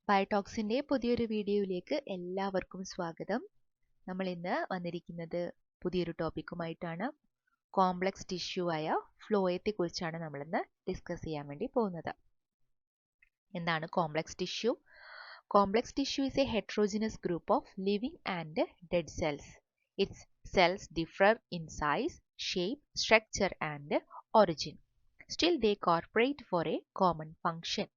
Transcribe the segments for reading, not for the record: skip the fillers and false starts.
ബയോടോക്സിന്റെ പുതിയൊരു വീഡിയോയിലേക്ക് എല്ലാവർക്കും സ്വാഗതം. നമ്മൾ ഇന്ന് വന്നിരിക്കുന്നത് പുതിയൊരു ടോപ്പിക്കുമായിട്ടാണ്. കോംപ്ലക്സ് ടിഷ്യൂ ആയ ഫ്ലോയത്തെ കുറിച്ചാണ് നമ്മൾ ഇന്ന് ഡിസ്കസ് ചെയ്യാൻ വേണ്ടി പോകുന്നത്. എന്താണ് complex tissue? Complex tissue is a heterogeneous group of living and dead cells. Its cells differ in size, shape, structure and origin. Still they cooperate for a common function.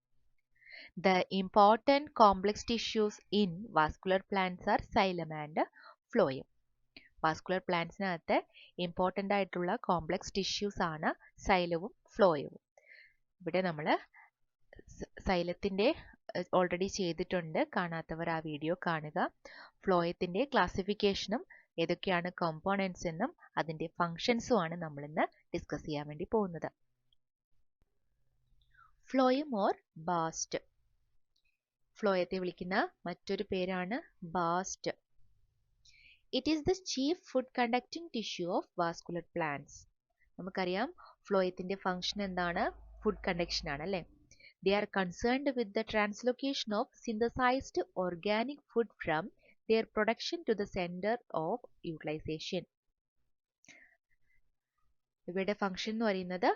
The important complex tissues in vascular plants are xylem and phloem. Vascular പ്ലാന്റ്സിനകത്ത് important ആയിട്ടുള്ള complex tissues ആണ് സൈലവും ഫ്ലോയവും. ഇവിടെ നമ്മൾ സൈലത്തിൻ്റെ already ചെയ്തിട്ടുണ്ട്, കാണാത്തവർ ആ video കാണുക. ഫ്ലോയത്തിൻ്റെ ക്ലാസിഫിക്കേഷനും ഏതൊക്കെയാണ് കോമ്പോണൻസ് എന്നും അതിൻ്റെ ഫങ്ഷൻസും ആണ് നമ്മളിന്ന് ഡിസ്കസ് ചെയ്യാൻ വേണ്ടി പോകുന്നത്. Phloem or bast. ഫ്ലോയത്തെ വിളിക്കുന്ന മറ്റൊരു പേരാണ് bast. It is the chief food conducting tissue of vascular plants. നമുക്കറിയാം ഫ്ലോയത്തിന്റെ ഫംഗ്ഷൻ എന്താണ്? ഫുഡ് കണ്ടക്ഷൻ ആണ് അല്ലേ? They are concerned with the translocation of synthesised organic food from their production to the centre of utilisation. ഇവയുടെ function എന്ന് പറയുന്നത്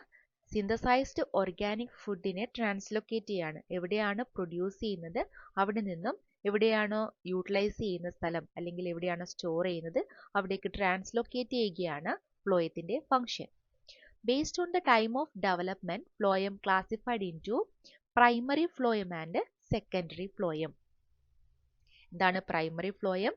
synthesised organic ഫുഡിനെ translocate ചെയ്യാണ്. എവിടെയാണ് പ്രൊഡ്യൂസ് ചെയ്യുന്നത് അവിടെ നിന്നും എവിടെയാണോ യൂട്ടിലൈസ് ചെയ്യുന്ന സ്ഥലം അല്ലെങ്കിൽ എവിടെയാണോ സ്റ്റോർ ചെയ്യുന്നത് അവിടേക്ക് ട്രാൻസ്ലൊക്കേറ്റ് ചെയ്യുകയാണ് ഫ്ലോയത്തിന്റെ function. Based on the time of development, phloem classified into primary phloem and secondary phloem. എന്താണ് primary phloem?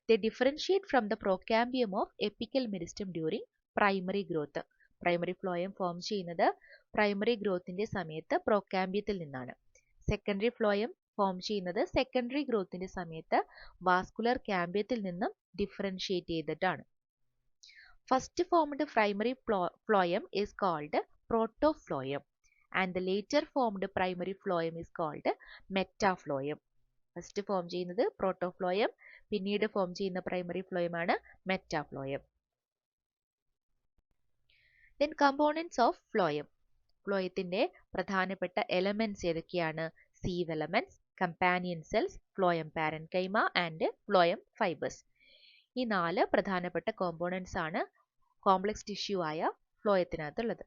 They differentiate from the procambium of apical meristem during primary growth. Primary phloem form ചെയ്യുന്നത് primary ഗ്രോത്തിന്റെ സമയത്ത് പ്രോകാമ്പിയത്തിൽ നിന്നാണ്. Secondary phloem form ചെയ്യുന്നത് secondary ഗ്രോത്തിന്റെ സമയത്ത് vascular കാമ്പിയത്തിൽ നിന്നും ഡിഫറൻഷിയേറ്റ് ചെയ്തിട്ടാണ്. First formed primary phloem is called protophloem and the later formed primary phloem is called മെറ്റാഫ്ലോയം. First form ചെയ്യുന്നത് പ്രോട്ടോഫ്ലോയം, പിന്നീട് ഫോം ചെയ്യുന്ന പ്രൈമറി ഫ്ലോയം ആണ് മെറ്റാഫ്ലോയം. Then components of phloem. ഫ്ലോയത്തിന്റെ പ്രധാനപ്പെട്ട എലമെന്റ്സ് ഏതൊക്കെയാണ്? Sieve elements, companion cells, phloem parenchyma and phloem fibres. ഈ 4 പ്രധാനപ്പെട്ട components ആണ് complex tissue ആയ ഫ്ലോയത്തിനകത്തുള്ളത്.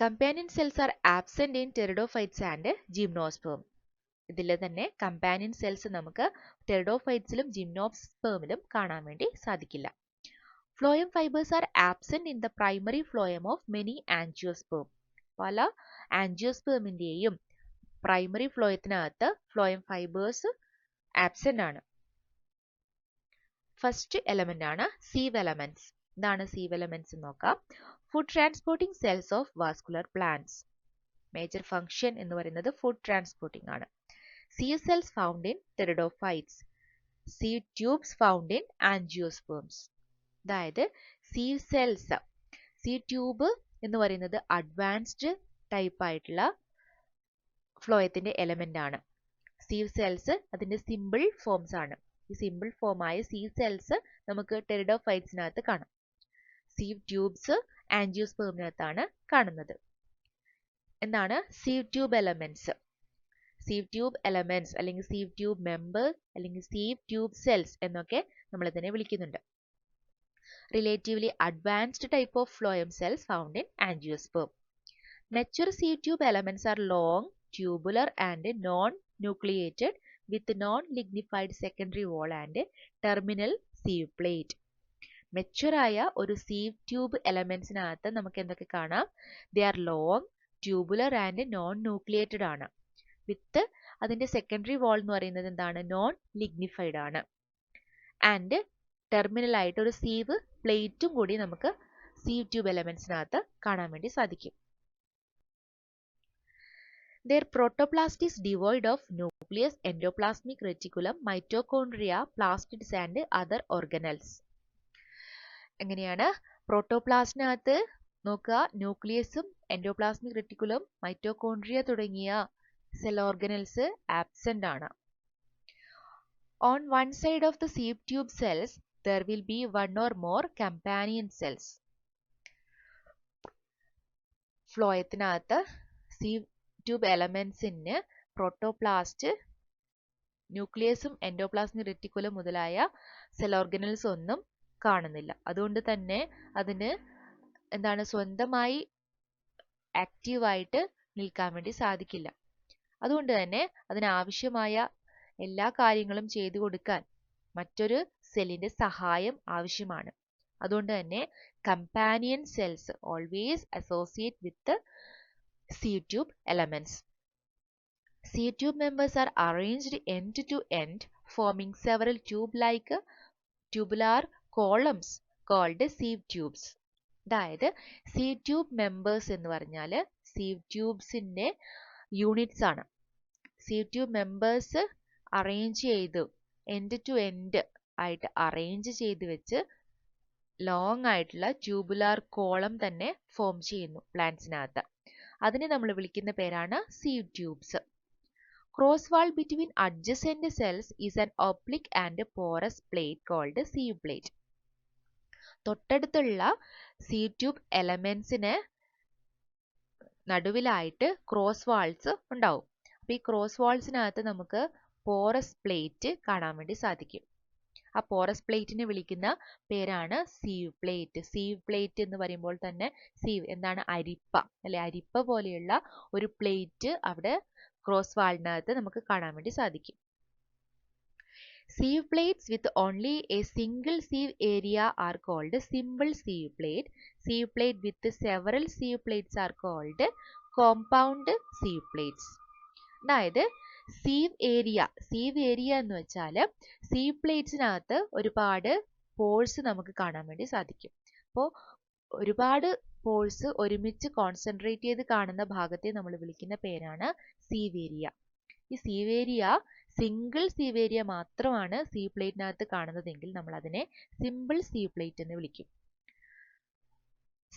Companion cells are absent in pteridophytes and gymnosperm. ഇതിൽ തന്നെ കമ്പാനിയൻ സെൽസ് നമുക്ക് ടെറിഡോഫൈറ്റ്സിലും ജിംനോസ്പേമിലും കാണാൻ വേണ്ടി സാധിക്കില്ല. Phloem fibers are absent in the primary phloem of many angiosperm. പല ആൻജിയോസ്പേമിന്റെയും പ്രൈമറി ഫ്ലോയത്തിനകത്ത് ഫ്ലോയം ഫൈബേഴ്സ് ആബ്സെന്റ് ആണ്. ഫസ്റ്റ് എലമെന്റ് ആണ് സീവ് എലമെന്റ്സ്. എന്താണ് സീവ് എലമെന്റ്സ് എന്ന് നോക്കാം. Food transporting cells of vascular plants. Major function എന്ന് പറയുന്നത് ഫുഡ് ട്രാൻസ്പോർട്ടിംഗ് ആണ്. Sieve cells found in pteridophytes. Sieve tubes found in angiosperms. അതായത് സീവ് സെൽസ്, സീവ് ട്യൂബ് എന്ന് പറയുന്നത് അഡ്വാൻസ്ഡ് ടൈപ്പ് ആയിട്ടുള്ള ഫ്ലോയത്തിന്റെ എലമെന്റ് ആണ്. സീവ് സെൽസ് അതിന്റെ സിമ്പിൾ ഫോംസ് ആണ്. ഈ സിമ്പിൾ ഫോം ആയ സീവ് സെൽസ് നമുക്ക് ടെറിഡോഫൈറ്റ്സിനകത്ത് കാണാം. സീവ് ട്യൂബ്സ് ആൻജിയോസ്പേമിനകത്താണ് കാണുന്നത്. എന്താണ് sieve tube elements? Sieve tube elements അല്ലെങ്കിൽ സീവ് ട്യൂബ് മെമ്പേഴ്സ് അല്ലെങ്കിൽ സീവ് ട്യൂബ് സെൽസ് എന്നൊക്കെ നമ്മൾ ഇതിനെ വിളിക്കുന്നുണ്ട്. Relatively advanced type of phloem cells found in angiosperm. Mature sieve tube elements are long, tubular and non-nucleated with non-lignified secondary wall and terminal sieve plate. Mature ആയ ഒരു sieve tube elementsനകത്ത് നമുക്ക് എന്തൊക്കെ കാണാം? They are long, tubular and non-nucleated ആണ്. വിത്ത് അതിന്റെ secondary വാൾ എന്ന് പറയുന്നത് എന്താണ്? non-lignified ആണ്. ആൻഡ് ടെർമിനൽ ആയിട്ട് ഒരു സീവ് പ്ലേറ്റും കൂടി നമുക്ക് സീവ് ട്യൂബ് എലമെന്റ്സിനകത്ത് കാണാൻ വേണ്ടി സാധിക്കും. Their protoplasm is devoid of nucleus, endoplasmic reticulum, mitochondria, plastids and other organelles. എങ്ങനെയാണ്? പ്രോട്ടോപ്ലാസ്റ്റിനകത്ത് നോക്കുക, ന്യൂക്ലിയസും എൻഡോപ്ലാസ്മിക് റെറ്റിക്കുലം, മൈറ്റോകോൺട്രിയ തുടങ്ങിയ സെൽ ഓർഗനൽസ് ആബ്സെന്റ് ആണ്. On one side of the sieve tube cells, there will be one or more companion cells. ഫ്ലോയത്തിനകത്ത് sieve tube എലമെന്റ്സിന് protoplast, ന്യൂക്ലിയസും endoplasmic reticulum മുതലായ cell organelles ഒന്നും കാണുന്നില്ല. അതുകൊണ്ട് തന്നെ അതിന് സ്വന്തമായി ആക്റ്റീവായിട്ട് നിൽക്കാൻ വേണ്ടി സാധിക്കില്ല. അതുകൊണ്ട് തന്നെ അതിനാവശ്യമായ എല്ലാ കാര്യങ്ങളും ചെയ്തു കൊടുക്കാൻ മറ്റൊരു സെല്ലിന്റെ സഹായം ആവശ്യമാണ്. അതുകൊണ്ട് തന്നെ companion cells always associate with sieve tube elements. Sieve tube members are arranged end to end, forming several tube-like tubular columns called sieve tubes. അതായത് sieve tube members എന്ന് പറഞ്ഞാൽ sieve tubesന്റെ യൂണിറ്റ്സ് ആണ്. sieve tube members അറേഞ്ച് ചെയ്ത് end to end ആയിട്ട് arrange ചെയ്ത് വെച്ച് long ആയിട്ടുള്ള tubular column തന്നെ ഫോം ചെയ്യുന്നു പ്ലാന്റ്സിനകത്ത്. അതിനെ നമ്മൾ വിളിക്കുന്ന പേരാണ് sieve tubes. Cross wall between adjacent cells is an oblique and porous plate called sieve plate. തൊട്ടടുത്തുള്ള sieve tube elementsന് നടുവിലായിട്ട് ക്രോസ് വാൾസ് ഉണ്ടാവും. അപ്പോൾ ഈ ക്രോസ് വാൾസിനകത്ത് നമുക്ക് പോറസ് പ്ലേറ്റ് കാണാൻ വേണ്ടി സാധിക്കും. ആ പോറസ് പ്ലേറ്റിനെ വിളിക്കുന്ന പേരാണ് sieve പ്ലേറ്റ്. sieve പ്ലേറ്റ് എന്ന് പറയുമ്പോൾ തന്നെ sieve എന്താണ്? അരിപ്പ അല്ലെ? അരിപ്പ പോലെയുള്ള ഒരു പ്ലേറ്റ് അവിടെ ക്രോസ് വാളിനകത്ത് നമുക്ക് കാണാൻ വേണ്ടി സാധിക്കും. sieve plates with only a single sieve area are called simple sieve plate. sieve plate with several sieve plates are called compound sieve plates. അതായത് sieve ഏരിയ എന്ന് വെച്ചാൽ sieve പ്ലേറ്റ്സിനകത്ത് ഒരുപാട് പോഴ്സ് നമുക്ക് കാണാൻ വേണ്ടി സാധിക്കും. അപ്പോൾ ഒരുപാട് പോഴ്സ് ഒരുമിച്ച് കോൺസെൻട്രേറ്റ് ചെയ്ത് കാണുന്ന ഭാഗത്തെ നമ്മൾ വിളിക്കുന്ന പേരാണ് sieve ഏരിയ. ഈ sieve area single sieve area മാത്രമാണ് sieve പ്ലേറ്റിനകത്ത് കാണുന്നതെങ്കിൽ നമ്മൾ അതിനെ സിമ്പിൾ sieve പ്ലേറ്റ് എന്ന് വിളിക്കും.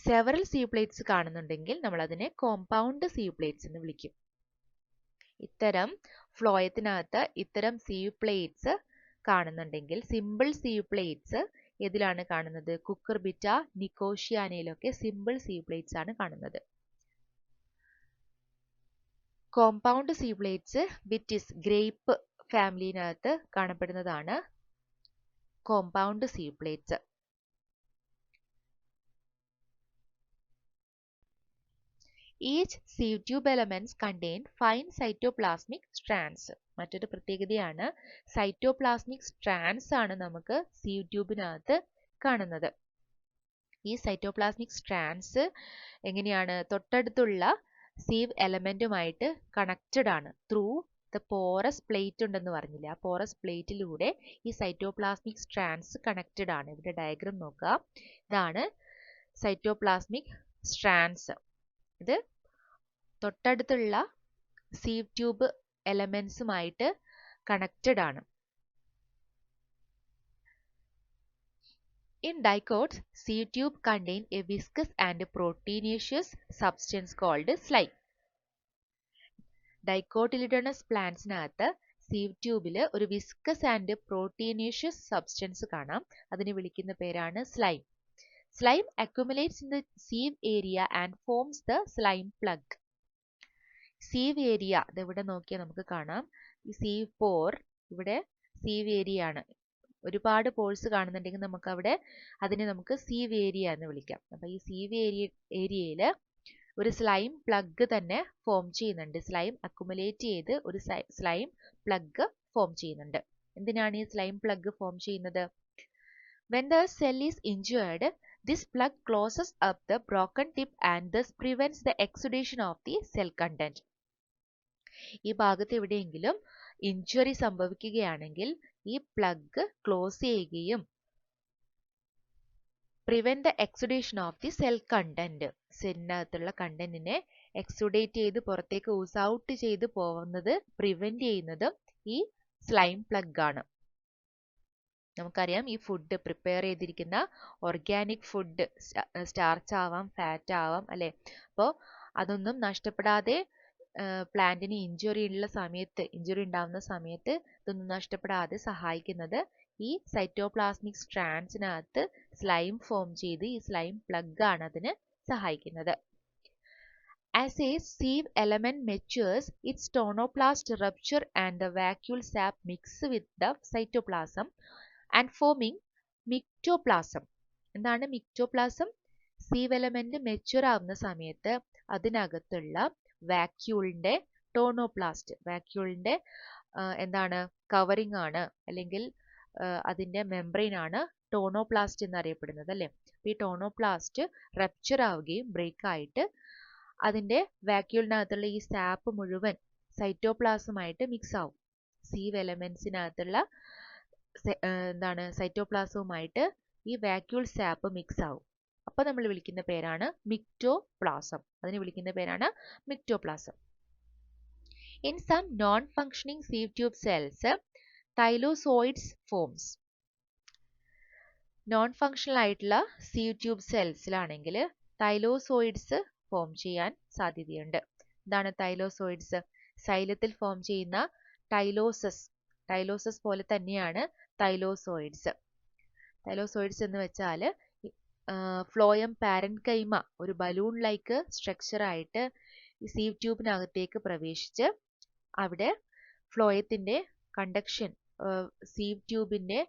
സെവറൽ sieve പ്ലേറ്റ്സ് കാണുന്നുണ്ടെങ്കിൽ നമ്മൾ അതിനെ കോമ്പൗണ്ട് sieve പ്ലേറ്റ്സ് എന്ന് വിളിക്കും. ഇത്തരം ഫ്ലോയത്തിനകത്ത് ഇത്തരം sieve പ്ലേറ്റ്സ് കാണുന്നുണ്ടെങ്കിൽ സിമ്പിൾ sieve പ്ലേറ്റ്സ് ഏതിലാണ് കാണുന്നത്? കുക്കുർബിറ്റ, നിക്കോഷ്യാനയിലൊക്കെ സിമ്പിൾ sieve പ്ലേറ്റ്സ് ആണ് കാണുന്നത്. Compound sieve plates Vitis grape ഫാമിലിനകത്ത് കാണപ്പെടുന്നതാണ് compound sieve plates. Each sieve tube elements contain fine cytoplasmic strands. മറ്റൊരു പ്രത്യേകതയാണ് സൈറ്റോപ്ലാസ്മിക് സ്ട്രാൻഡ്സ് ആണ് നമുക്ക് sieve ട്യൂബിനകത്ത് കാണുന്നത്. ഈ സൈറ്റോപ്ലാസ്മിക് സ്ട്രാൻഡ്സ് എങ്ങനെയാണ്? തൊട്ടടുത്തുള്ള sieve എലമെന്റുമായിട്ട് കണക്റ്റഡ് ആണ് ത്രൂ ദ പോറസ് പ്ലേറ്റ് ഉണ്ടെന്ന് പറഞ്ഞില്ലേ? ആ പോറസ് പ്ലേറ്റിലൂടെ ഈ സൈറ്റോപ്ലാസ്മിക് സ്ട്രാൻഡ്സ് കണക്റ്റഡ് ആണ്. ഇവിടെ ഡയഗ്രം നോക്കുക. ഇതാണ് സൈറ്റോപ്ലാസ്മിക് സ്ട്രാൻഡ്സ്. ഇത് തൊട്ടടുത്തുള്ള sieve ട്യൂബ് എലമെന്റ്സുമായിട്ട് കണക്റ്റഡ് ആണ്. In dicots, sieve tube contain a viscous and proteinaceous substance called slime. ഡൈക്കോട്ടിലിഡണസ് പ്ലാന്റ്സിനകത്ത് sieve ട്യൂബിൽ ഒരു വിസ്കസ് ആൻഡ് പ്രോട്ടീനേഷ്യസ് സബ്സ്റ്റൻസ് കാണാം. അതിനെ വിളിക്കുന്ന പേരാണ് slime. Slime accumulates in the sieve area and forms the slime plug. sieve area ഇവിടെ നോക്കിയാൽ നമുക്ക് കാണാം. ഈ sieve pore ഇവിടെ sieve area ആണ്. ഒരുപാട് പോഴ്സ് കാണുന്നുണ്ടെങ്കിൽ നമുക്ക് അവിടെ അതിനെ നമുക്ക് sieve area എന്ന് വിളിക്കാം. അപ്പോൾ ഈ sieve ഏരിയയിൽ ഒരു സ്ലൈം പ്ലഗ് തന്നെ ഫോം ചെയ്യുന്നുണ്ട്. സ്ലൈം അക്യുമുലേറ്റ് ചെയ്ത് ഒരു സ്ലൈം പ്ലഗ് ഫോം ചെയ്യുന്നുണ്ട്. എന്തിനാണ് ഈ സ്ലൈം പ്ലഗ് ഫോം ചെയ്യുന്നത്? When the cell is injured, this plug closes up the broken tip and thus prevents the exudation of the cell content. ഈ ഭാഗത്ത് എവിടെയെങ്കിലും ഇഞ്ചുറി സംഭവിക്കുകയാണെങ്കിൽ ഈ പ്ലഗ് ക്ലോസ് ചെയ്യുകയും prevent the exudation of the cell content, സെല്ലിനകത്തുള്ള കണ്ടന്റിനെ exudate ചെയ്ത് പുറത്തേക്ക് ഊസ് ഔട്ട് ചെയ്ത് പോകുന്നത് പ്രിവെന്റ് ചെയ്യുന്നതും ഈ സ്ലൈം പ്ലഗ് ആണ്. നമുക്കറിയാം ഈ ഫുഡ് പ്രിപ്പയർ ചെയ്തിരിക്കുന്ന ഓർഗാനിക് ഫുഡ് സ്റ്റാർച്ച് ആവാം, ഫാറ്റ് ആവാം അല്ലെ? അപ്പോൾ അതൊന്നും നഷ്ടപ്പെടാതെ പ്ലാന്റിന് ഇഞ്ചുറി ഉണ്ടാവുന്ന സമയത്ത് ഇതൊന്നും നഷ്ടപ്പെടാതെ സഹായിക്കുന്നത് ഈ സൈറ്റോപ്ലാസ്മിക് സ്ട്രാൻഡ്സിനകത്ത് സ്ലൈം ഫോം ചെയ്ത് ഈ സ്ലൈം പ്ലഗ് ആണ് അതിന് സഹായിക്കുന്നത്. As a sieve element matures, its tonoplast rupture and the vacuole sap mix with the cytoplasm and forming myctoplasm. എന്താണ് myctoplasm? സീവ് എലമെന്റ് മെച്യൂർ ആവുന്ന സമയത്ത് അതിനകത്തുള്ള വാക്യൂളിന്റെ ടോണോപ്ലാസ്റ്റ്, വാക്യൂളിന്റെ എന്താണ് കവറിംഗ് ആണ്, അല്ലെങ്കിൽ അതിന്റെ മെംബ്രെയിൻ ആണ് ടോണോപ്ലാസ്റ്റ് എന്നറിയപ്പെടുന്നത് അല്ലേ. ഈ ടോണോപ്ലാസ്റ്റ് റപ്ചർ ആവുകയും ബ്രേക്ക് ആയിട്ട് അതിന്റെ വാക്യൂളിനകത്തുള്ള ഈ സാപ്പ് മുഴുവൻ സൈറ്റോപ്ലാസമായിട്ട് മിക്സ് ആവും. സീവ് എലമെന്റ്സിനകത്തുള്ള എന്താണ് സൈറ്റോപ്ലാസവുമായിട്ട് ഈ വാക്യൂൾ സാപ്പ് മിക്സ് ആവും. അപ്പൊ നമ്മൾ വിളിക്കുന്ന പേരാണ് മിക്ടോപ്ലാസം. അതിനെ വിളിക്കുന്ന പേരാണ് മിക്ടോപ്ലാസം. In some non-functioning sieve tube cells, thylakoids forms. Non-functional ആയിട്ടുള്ള sieve tube സെൽസിലാണെങ്കിൽ തൈലോസോയിഡ്സ് ഫോം ചെയ്യാൻ സാധ്യതയുണ്ട്. എന്താണ് തൈലോസോയിഡ്സ്? സൈലത്തിൽ ഫോം ചെയ്യുന്ന ടൈലോസസ് പോലെ തന്നെയാണ് തൈലോസോയിഡ്സ്. തൈലോസോയിഡ്സ് എന്ന് വെച്ചാൽ ഫ്ലോയം പാരൻകൈമ ഒരു ബലൂൺ ലൈക്ക് സ്ട്രക്ചർ ആയിട്ട് ഈ സീവ് ട്യൂബിനകത്തേക്ക് പ്രവേശിച്ച് അവിടെ ഫ്ലോയത്തിന്റെ കണ്ടക്ഷൻ, സീവ് ട്യൂബിന്റെ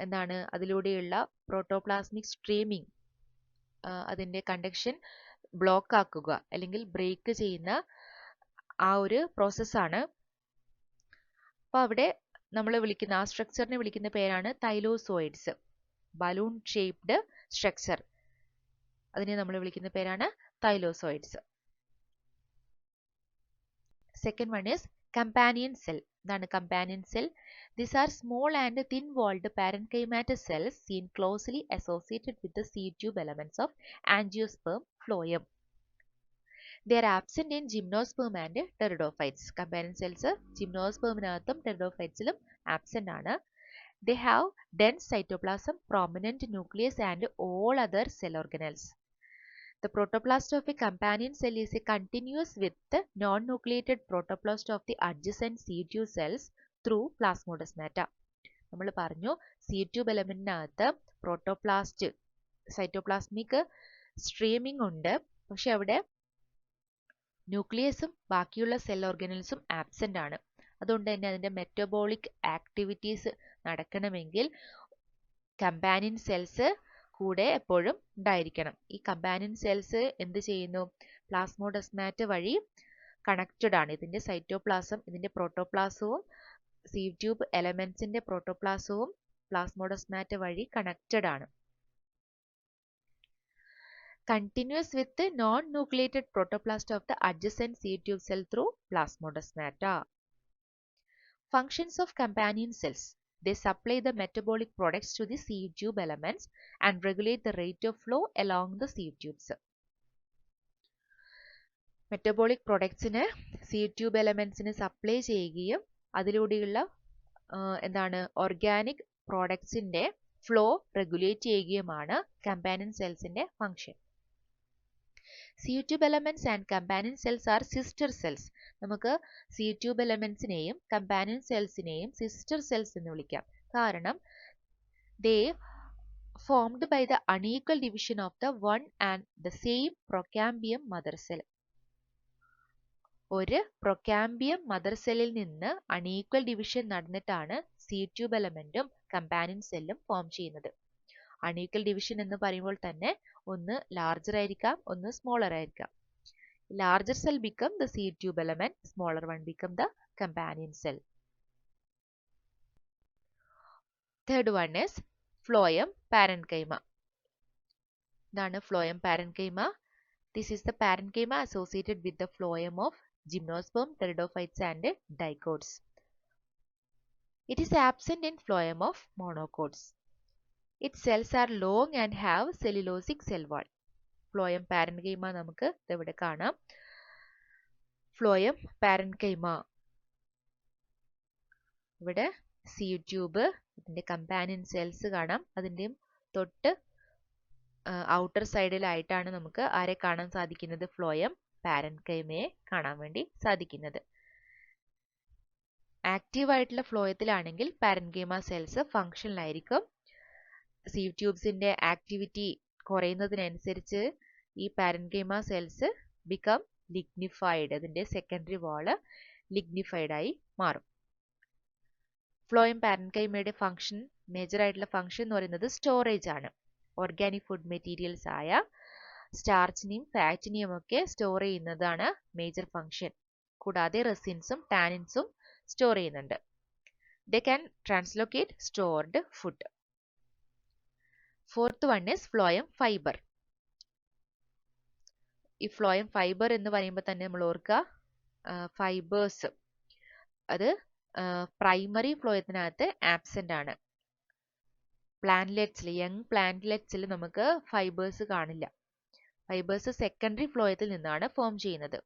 എന്താണ് അതിലൂടെയുള്ള പ്രോട്ടോപ്ലാസ്മിക് സ്ട്രീമിംഗ്, അതിന്റെ കണ്ടക്ഷൻ ബ്ലോക്ക് ആക്കുക അല്ലെങ്കിൽ ബ്രേക്ക് ചെയ്യുന്ന ആ ഒരു പ്രോസസ്സാണ്. അപ്പൊ അവിടെ നമ്മൾ വിളിക്കുന്ന ആ സ്ട്രക്ചറിനെ വിളിക്കുന്ന പേരാണ് തൈലോസോയിഡ്സ്. ബലൂൺ ഷേപ്ഡ് സ്ട്രക്ചർ, അതിനെ നമ്മൾ വിളിക്കുന്ന പേരാണ് തൈലോസോയിഡ്സ്. Second one is companion cell. എന്താണ് companion cell? These are small and thin-walled parenchymatous cells seen closely associated with the sieve tube elements of angiosperm phloem. They are absent in gymnosperm and pteridophytes. Companion cells gymnosperm-നകത്തും pteridophytes-ലും absent ആണ്. They have dense cytoplasm, prominent nucleus and all other cell organelles. The protoplast of a companion cell is a continuous with the non-nucleated protoplast of the adjacent sieve tube cells through plasmodesmata. നമ്മൾ പറഞ്ഞു sieve tube എലമെന്റിനകത്ത് protoplast cytoplasmic streaming ഉണ്ട്, പക്ഷെ അവിടെ ന്യൂക്ലിയസും ബാക്കിയുള്ള cell ഓർഗനൽസും absent ആണ്. അതുകൊണ്ട് തന്നെ അതിന്റെ മെറ്റബോളിക് ആക്ടിവിറ്റീസ് നടക്കണമെങ്കിൽ കമ്പാനിയൻ സെൽസ് കൂടെ എപ്പോഴും ഉണ്ടായിരിക്കണം. ഈ കമ്പാനിയൻ സെൽസ് എന്ത് ചെയ്യുന്നു? പ്ലാസ്മോഡെസ്മാറ്റ വഴി കണക്റ്റഡ് ആണ്. ഇതിന്റെ സൈറ്റോപ്ലാസം, ഇതിന്റെ പ്രോട്ടോപ്ലാസവും സീവ് ട്യൂബ് എലമെന്റ്സിന്റെ പ്രോട്ടോപ്ലാസവും പ്ലാസ്മോഡെസ്മാറ്റ വഴി കണക്റ്റഡ് ആണ്. Continuous with the non-nucleated protoplast of the adjacent sieve tube cell through plasmodesmata. Functions of companion cells. They supply the metabolic products to the sieve tube elements and regulate the rate of flow along the sieve tubes. Metabolic പ്രൊഡക്ട്സിന് sieve tube എലമെന്റ്സിന് supply ചെയ്യുകയും അതിലൂടെയുള്ള organic പ്രോഡക്ട്സിന്റെ flow regulate ചെയ്യുകയുമാണ് companion സെൽസിന്റെ function. Sieve tube elements and companion cells are sister cells. നമുക്ക് sieve tube elementsനെയും companion cellsനെയും sister cells എന്ന് വിളിക്കാം. കാരണം they formed by the unequal division of the one and the same procambium mother cell. ഒരു പ്രൊകാംബിയം mother സെല്ലിൽ നിന്ന് unequal division നടന്നിട്ടാണ് sieve tube എലമെന്റും companion സെല്ലും ഫോം ചെയ്യുന്നത്. അൺഈക്വൽ ഡിവിഷൻ എന്ന് പറയുമ്പോൾ തന്നെ ഒന്ന് ലാർജർ ആയിരിക്കാം, ഒന്ന് സ്മോളർ ആയിരിക്കാം. Larger cell become the sieve tube element, smaller one become the companion cell. Third one is phloem parenchyma. ഇതാണ് phloem parenchyma. This is the parenchyma associated with the phloem of gymnosperm, pteridophytes and dicots. It is absent in phloem of monocots. Its cells are long and have cellulosic cell wall. Phloem parenchyma നമുക്ക് ഇവിടെ കാണാം. Phloem parenchyma. ഇവിടെ sieve tube, ഇതിന്റെ companion cells കാണാം. അതിന്റെയും തൊട്ട് outer സൈഡിലായിട്ടാണ് നമുക്ക് ആരെ കാണാൻ സാധിക്കുന്നത്? ഫ്ലോയം പാരൻകൈമയെ കാണാൻ വേണ്ടി സാധിക്കുന്നത്. ആക്റ്റീവ് ആയിട്ടുള്ള ഫ്ലോയത്തിലാണെങ്കിൽ പാരൻകൈമ സെൽസ് ഫങ്ഷനിലായിരിക്കും. സീവ് ട്യൂബ്സിന്റെ ആക്ടിവിറ്റി കുറയുന്നതിനനുസരിച്ച് ഈ പാരൻകൈമ സെൽസ് ബിക്കം ലിഗ്നിഫൈഡ്, അതിന്റെ സെക്കൻഡറി വാള് ലിഗ്നിഫൈഡ് ആയി മാറും. ഫ്ലോയം പാരൻകൈമയുടെ ഫംഗ്ഷൻ, മേജർ ആയിട്ടുള്ള ഫംഗ്ഷൻ എന്ന് പറയുന്നത് സ്റ്റോറേജ് ആണ്. ഓർഗാനിക് ഫുഡ് മെറ്റീരിയൽസ് ആയ സ്റ്റാർച്ചിനെയും ഫാറ്റിനെയും ഒക്കെ സ്റ്റോർ ചെയ്യുന്നതാണ് മേജർ ഫംഗ്ഷൻ. കൂടാതെ റെസിൻസും ടാനിൻസും സ്റ്റോർ ചെയ്യുന്നുണ്ട്. They can translocate stored food. Fourth one is phloem fiber. ഈ ഫ്ലോയം ഫൈബർ എന്ന് പറയുമ്പോൾ തന്നെ നമ്മൾ ഓർക്കുക ഫൈബേഴ്സ് അത് പ്രൈമറി ഫ്ലോയത്തിനകത്ത് ആബ്സെന്റ് ആണ്. പ്ലാന്റ്ലെറ്റ്സിൽ, യങ് പ്ലാന്റ്ലെറ്റ്സിൽ നമുക്ക് ഫൈബേഴ്സ് കാണില്ല. ഫൈബേഴ്സ് സെക്കൻഡറി ഫ്ലോയത്തിൽ നിന്നാണ് ഫോം ചെയ്യുന്നത്.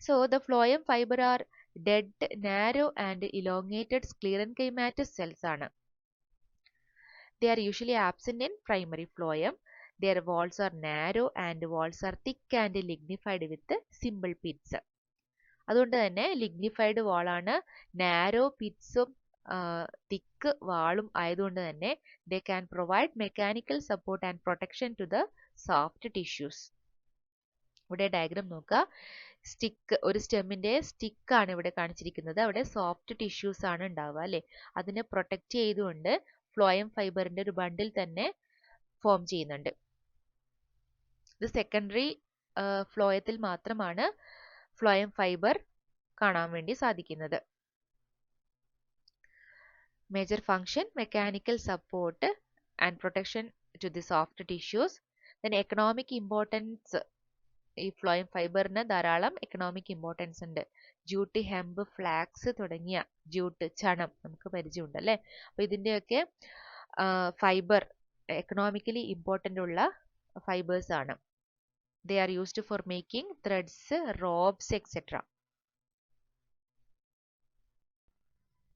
So the phloem fibre are dead, narrow and elongated sclerenchymatous cells ആണ്. They are usually absent in primary phloem. Their walls are narrow and walls are thick and lignified with simple pits. അതുകൊണ്ട് തന്നെ lignified വാളാണ്. Narrow പിറ്റ്സും തിക്ക് വാളും ആയതുകൊണ്ട് തന്നെ they can provide mechanical support and protection to the soft tissues. ഇവിടെ diagram നോക്കുക. Stick, ഒരു സ്റ്റെമ്മിന്റെ stick ആണ് ഇവിടെ കാണിച്ചിരിക്കുന്നത്. അവിടെ സോഫ്റ്റ് ടിഷ്യൂസ് ആണ് ഉണ്ടാവുക അല്ലെ. അതിനെ പ്രൊട്ടക്ട് ചെയ്തുകൊണ്ട് ഫ്ലോയം ഫൈബറിന്റെ ഒരു ബണ്ടിൽ തന്നെ ഫോം ചെയ്യുന്നുണ്ട്. ഇത് സെക്കൻഡറി ഫ്ലോയത്തിൽ മാത്രമാണ് ഫ്ലോയം ഫൈബർ കാണാൻ വേണ്ടി സാധിക്കുന്നത്. Major function mechanical support and protection to the soft tissues. Then economic importance. ഈ ഫ്ലോയം ഫൈബറിന് ധാരാളം എക്കണോമിക് ഇമ്പോർട്ടൻസ് ഉണ്ട്. ജൂട്ട്, ഹെമ്പ്, ഫ്ലാക്സ് തുടങ്ങിയ, ജൂട്ട്, ചണം നമുക്ക് പരിചയമുണ്ട് അല്ലെ. അപ്പൊ ഇതിന്റെയൊക്കെ ഫൈബർ എക്കണോമിക്കലി ഇമ്പോർട്ടൻ്റ് ഉള്ള ഫൈബേഴ്സ് ആണ്. They are used for making threads, ropes etcetera.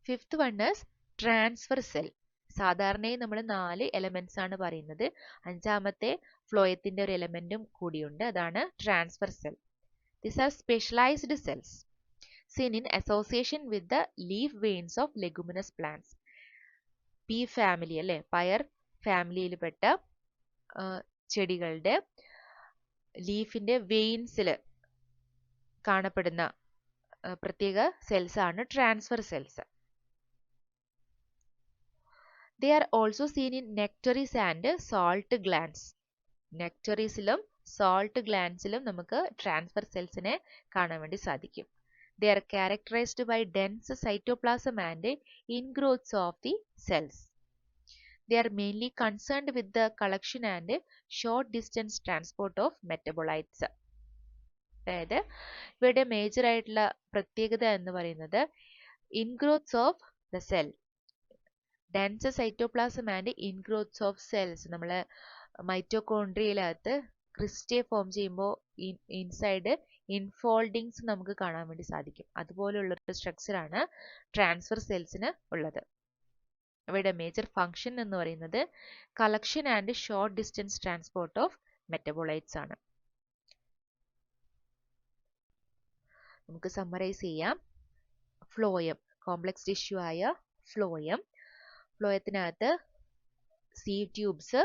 Fifth one is transfer cell. സാധാരണയായി നമ്മൾ 4 എലമെന്റ്സ് ആണ് പറയുന്നത്. അഞ്ചാമത്തെ ഫ്ലോയത്തിന്റെ ഒരു എലമെന്റും കൂടിയുണ്ട്, അതാണ് transfer cell. These are specialized cells seen in association with the leaf veins of leguminous plants. P family അല്ലെ, പയർ ഫാമിലിയിൽപ്പെട്ട ചെടികളുടെ ലീഫിന്റെ വെയിൻസിൽ കാണപ്പെടുന്ന പ്രത്യേക സെൽസ് ആണ് transfer cells. They are also seen in nectaries and salt glands. നെക്ടറീസിലും സോൾട്ട് ഗ്ലാൻഡ്സിലും നമുക്ക് transfer സെൽസിനെ കാണാൻ വേണ്ടി സാധിക്കും. They are characterized by dense cytoplasm and ingrowths of the cells. They are mainly concerned with the collection and short distance transport of metabolites. അതായത് ഇവയുടെ major ആയിട്ടുള്ള പ്രത്യേകത എന്ന് പറയുന്നത് ingrowths of the cell, dense cytoplasm and ingrowths of cells. നമ്മൾ മൈറ്റോകോൺട്രിയയിലകത്ത് cristae form ചെയ്യുമ്പോൾ inside infoldings നമുക്ക് കാണാൻ വേണ്ടി സാധിക്കും. അതുപോലുള്ള ഒരു സ്ട്രക്ചറാണ് ട്രാൻസ്ഫർ സെൽസിന് ഉള്ളത്. അവയുടെ മേജർ ഫംഗ്ഷൻ എന്ന് പറയുന്നത് collection and short distance transport of metabolites ആണ്. നമുക്ക് സമ്മറൈസ് ചെയ്യാം. ഫ്ലോയം, കോംപ്ലക്സ് ടിഷ്യൂ ആയ ഫ്ലോയം, ഫ്ലോയത്തിനകത്ത് സീവ് ട്യൂബ്സ്,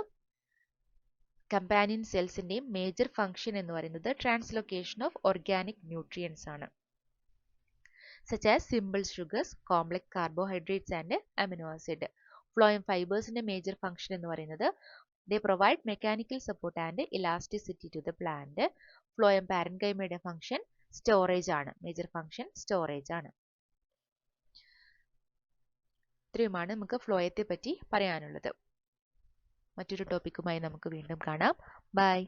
കമ്പാനിയൻ സെൽസിന്റെയും മേജർ ഫംഗ്ഷൻ എന്ന് പറയുന്നത് ട്രാൻസ്ലൊക്കേഷൻ ഓഫ് ഓർഗാനിക് ന്യൂട്രിയൻസ് ആണ്, such as simple sugars, complex carbohydrates and amino acid. Phloem ഫൈബേഴ്സിന്റെ മേജർ ഫംഗ്ഷൻ എന്ന് പറയുന്നത് they provide mechanical support and elasticity to the plant. Phloem പാരൻകൈമയുടെ function storage ആണ്, major function storage ആണ്. ഇത്രയുമാണ് നമുക്ക് ഫ്ലോയത്തെ പറ്റി പറയാനുള്ളത്. മറ്റൊരു ടോപ്പിക്കുമായി നമുക്ക് വീണ്ടും കാണാം. ബൈ.